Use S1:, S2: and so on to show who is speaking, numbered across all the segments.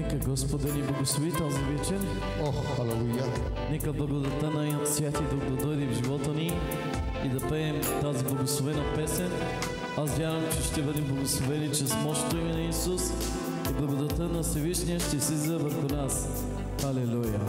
S1: Нека Господ да ни благослови тази вечер.
S2: Халелуя!
S1: Нека благодата на Святи Дух да дойде в живота ни и да пеем тази благословена песен. Аз вярвам, че ще бъдем благословени чрез мощното име на Исус и благодата на Всевишния ще слиза върху нас. Халелуя!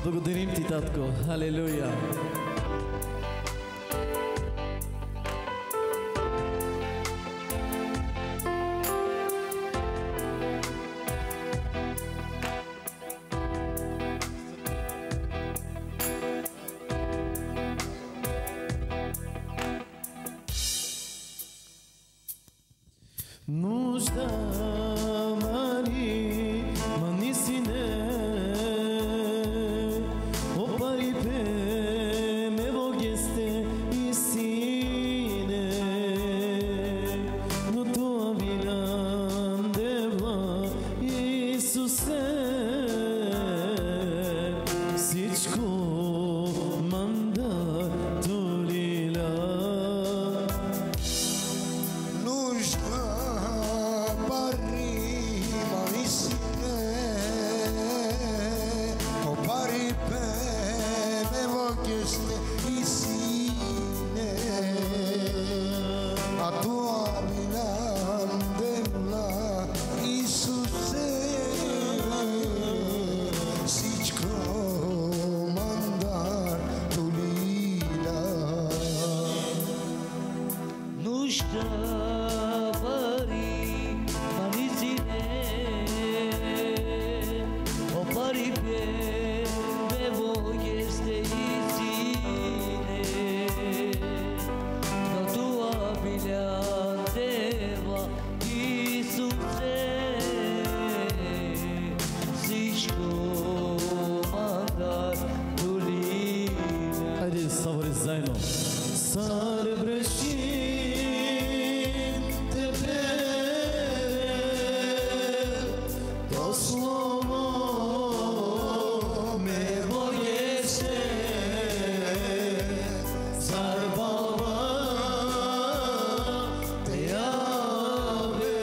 S1: Благодарим ти, Татко. Халелуя! Нужда мани, мани сине, opari pe me vogeste i sine, no tua vilan deva Isuse, всичко мандатулила. Хайде, събори заедно. Сърбрешим тебе, то слово ме водеше, цар Баба те яве.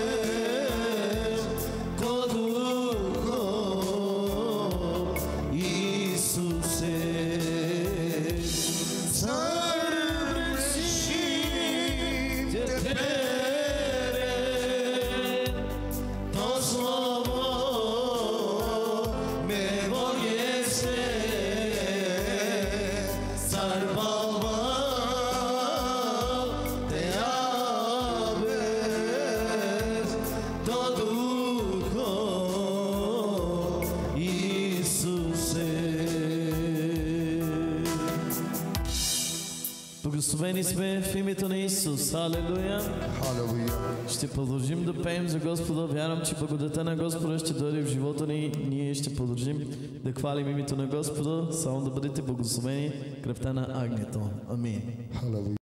S1: Благословени сме в името на Исус. Халелуя.
S2: Халелуя.
S1: Ще продължим да пеем за Господа. Вярвам, че благодата на Господа ще дойде в живота ни. Ние ще продължим да хвалим името на Господа. Само да бъдете благословени кръвта на агнето. Амин.
S2: Халелуя.